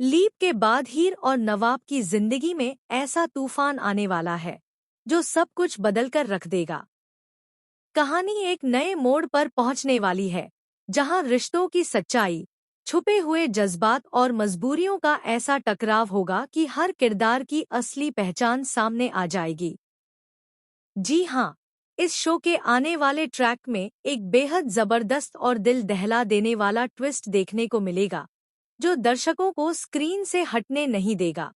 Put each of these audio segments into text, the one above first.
Leap के बाद हीर और नवाब की जिंदगी में ऐसा तूफान आने वाला है जो सब कुछ बदलकर रख देगा। कहानी एक नए मोड़ पर पहुंचने वाली है, जहां रिश्तों की सच्चाई, छुपे हुए जज्बात और मजबूरियों का ऐसा टकराव होगा कि हर किरदार की असली पहचान सामने आ जाएगी। जी हाँ, इस शो के आने वाले ट्रैक में एक बेहद जबरदस्त और दिल दहला देने वाला ट्विस्ट देखने को मिलेगा, जो दर्शकों को स्क्रीन से हटने नहीं देगा।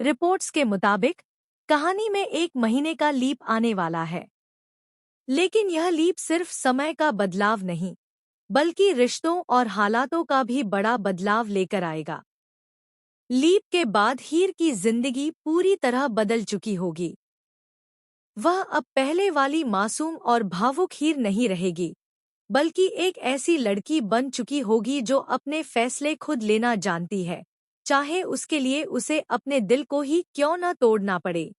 रिपोर्ट्स के मुताबिक कहानी में 1 महीने का लीप आने वाला है, लेकिन यह लीप सिर्फ समय का बदलाव नहीं, बल्कि रिश्तों और हालातों का भी बड़ा बदलाव लेकर आएगा। लीप के बाद हीर की जिंदगी पूरी तरह बदल चुकी होगी। वह अब पहले वाली मासूम और भावुक हीर नहीं रहेगी, बल्कि एक ऐसी लड़की बन चुकी होगी जो अपने फैसले खुद लेना जानती है, चाहे उसके लिए उसे अपने दिल को ही क्यों न तोड़ना पड़े।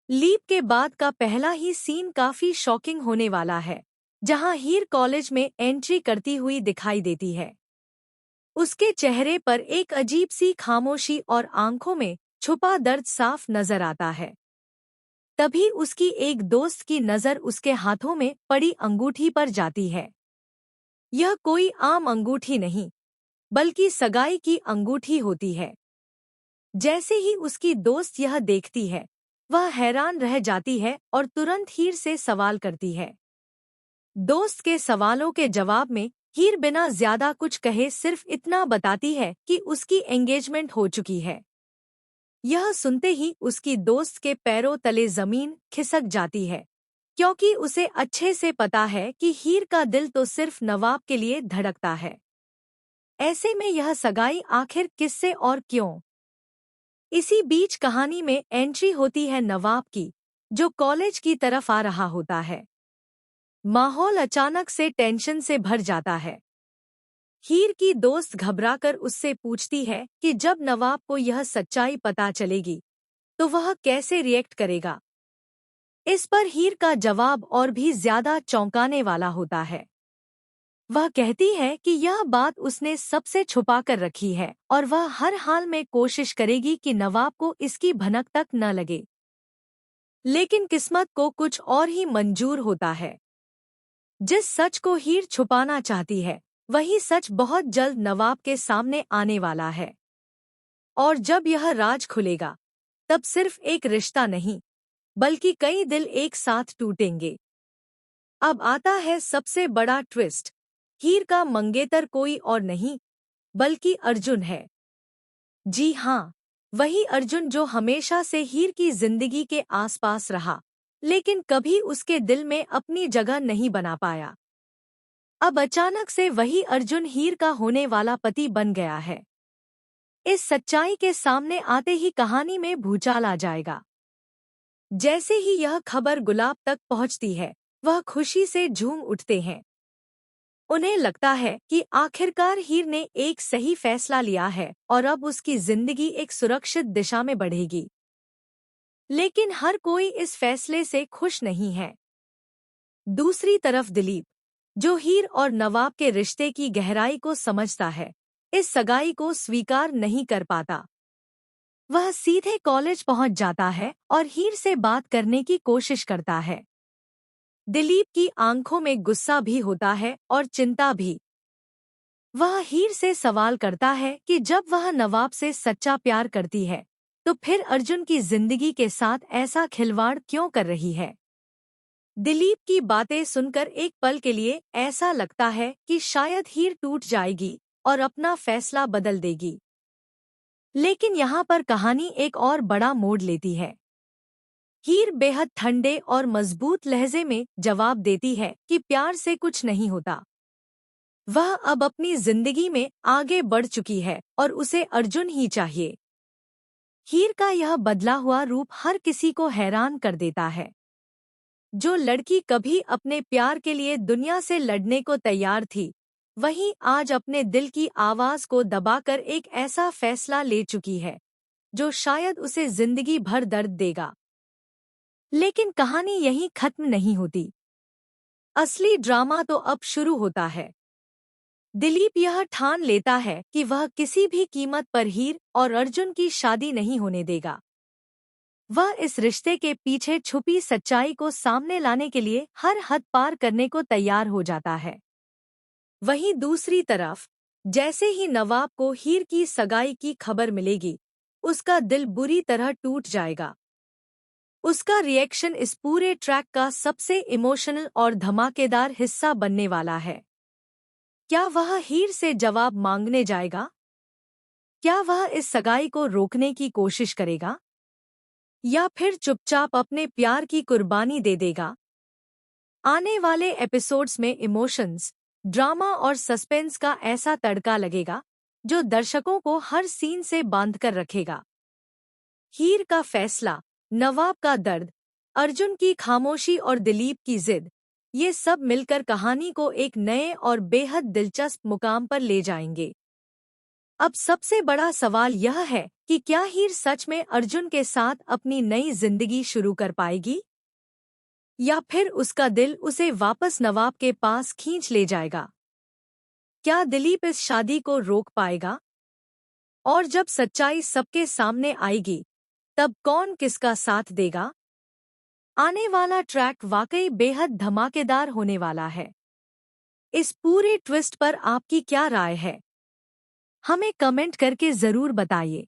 लीप के बाद का पहला ही सीन काफी शॉकिंग होने वाला है, जहां हीर कॉलेज में एंट्री करती हुई दिखाई देती है। उसके चेहरे पर एक अजीब सी खामोशी और आंखों में छुपा दर्द साफ नजर आता है। तभी उसकी एक दोस्त की नजर उसके हाथों में पड़ी अंगूठी पर जाती है। यह कोई आम अंगूठी नहीं, बल्कि सगाई की अंगूठी होती है। जैसे ही उसकी दोस्त यह देखती है, वह हैरान रह जाती है और तुरंत हीर से सवाल करती है। दोस्त के सवालों के जवाब में हीर बिना ज्यादा कुछ कहे सिर्फ इतना बताती है कि उसकी एंगेजमेंट हो चुकी है। यह सुनते ही उसकी दोस्त के पैरों तले जमीन खिसक जाती है, क्योंकि उसे अच्छे से पता है कि हीर का दिल तो सिर्फ नवाब के लिए धड़कता है। ऐसे में यह सगाई आखिर किससे और क्यों? इसी बीच कहानी में एंट्री होती है नवाब की, जो कॉलेज की तरफ आ रहा होता है। माहौल अचानक से टेंशन से भर जाता है। हीर की दोस्त घबराकर उससे पूछती है कि जब नवाब को यह सच्चाई पता चलेगी, तो वह कैसे रिएक्ट करेगा। इस पर हीर का जवाब और भी ज्यादा चौंकाने वाला होता है। वह कहती है कि यह बात उसने सबसे छुपा कर रखी है और वह हर हाल में कोशिश करेगी कि नवाब को इसकी भनक तक न लगे। लेकिन किस्मत को कुछ और ही मंजूर होता है। जिस सच को हीर छुपाना चाहती है, वही सच बहुत जल्द नवाब के सामने आने वाला है। और जब यह राज खुलेगा, तब सिर्फ एक रिश्ता नहीं, बल्कि कई दिल एक साथ टूटेंगे। अब आता है सबसे बड़ा ट्विस्ट। हीर का मंगेतर कोई और नहीं, बल्कि अर्जुन है। जी हाँ, वही अर्जुन जो हमेशा से हीर की जिंदगी के आसपास रहा, लेकिन कभी उसके दिल में अपनी जगह नहीं बना पाया। अब अचानक से वही अर्जुन हीर का होने वाला पति बन गया है। इस सच्चाई के सामने आते ही कहानी में भूचाल आ जाएगा। जैसे ही यह खबर गुलाब तक पहुंचती है, वह खुशी से झूम उठते हैं। उन्हें लगता है कि आखिरकार हीर ने एक सही फैसला लिया है और अब उसकी जिंदगी एक सुरक्षित दिशा में बढ़ेगी। लेकिन हर कोई इस फैसले से खुश नहीं है। दूसरी तरफ दिलीप, जो हीर और नवाब के रिश्ते की गहराई को समझता है, इस सगाई को स्वीकार नहीं कर पाता। वह सीधे कॉलेज पहुंच जाता है और हीर से बात करने की कोशिश करता है। दिलीप की आंखों में गुस्सा भी होता है और चिंता भी। वह हीर से सवाल करता है कि जब वह नवाब से सच्चा प्यार करती है, तो फिर अर्जुन की जिंदगी के साथ ऐसा खिलवाड़ क्यों कर रही है। दिलीप की बातें सुनकर एक पल के लिए ऐसा लगता है कि शायद हीर टूट जाएगी और अपना फैसला बदल देगी। लेकिन यहाँ पर कहानी एक और बड़ा मोड़ लेती है। हीर बेहद ठंडे और मजबूत लहजे में जवाब देती है कि प्यार से कुछ नहीं होता। वह अब अपनी जिंदगी में आगे बढ़ चुकी है और उसे अर्जुन ही चाहिए। हीर का यह बदला हुआ रूप हर किसी को हैरान कर देता है। जो लड़की कभी अपने प्यार के लिए दुनिया से लड़ने को तैयार थी, वहीं आज अपने दिल की आवाज को दबाकर एक ऐसा फैसला ले चुकी है, जो शायद उसे जिंदगी भर दर्द देगा। लेकिन कहानी यहीं खत्म नहीं होती। असली ड्रामा तो अब शुरू होता है। दिलीप यह ठान लेता है कि वह किसी भी कीमत पर हीर और अर्जुन की शादी नहीं होने देगा। वह इस रिश्ते के पीछे छुपी सच्चाई को सामने लाने के लिए हर हद पार करने को तैयार हो जाता है। वहीं दूसरी तरफ, जैसे ही नवाब को हीर की सगाई की खबर मिलेगी, उसका दिल बुरी तरह टूट जाएगा। उसका रिएक्शन इस पूरे ट्रैक का सबसे इमोशनल और धमाकेदार हिस्सा बनने वाला है। क्या वह हीर से जवाब मांगने जाएगा? क्या वह इस सगाई को रोकने की कोशिश करेगा? या फिर चुपचाप अपने प्यार की कुर्बानी दे देगा? आने वाले एपिसोड्स में इमोशंस, ड्रामा और सस्पेंस का ऐसा तड़का लगेगा जो दर्शकों को हर सीन से बांधकर रखेगा। हीर का फैसला, नवाब का दर्द, अर्जुन की खामोशी और दिलीप की जिद, ये सब मिलकर कहानी को एक नए और बेहद दिलचस्प मुकाम पर ले जाएंगे। अब सबसे बड़ा सवाल यह है कि क्या हीर सच में अर्जुन के साथ अपनी नई जिंदगी शुरू कर पाएगी? या फिर उसका दिल उसे वापस नवाब के पास खींच ले जाएगा? क्या दिलीप इस शादी को रोक पाएगा? और जब सच्चाई सबके सामने आएगी, तब कौन किसका साथ देगा? आने वाला ट्रैक वाकई बेहद धमाकेदार होने वाला है। इस पूरे ट्विस्ट पर आपकी क्या राय है? हमें कमेंट करके जरूर बताइए।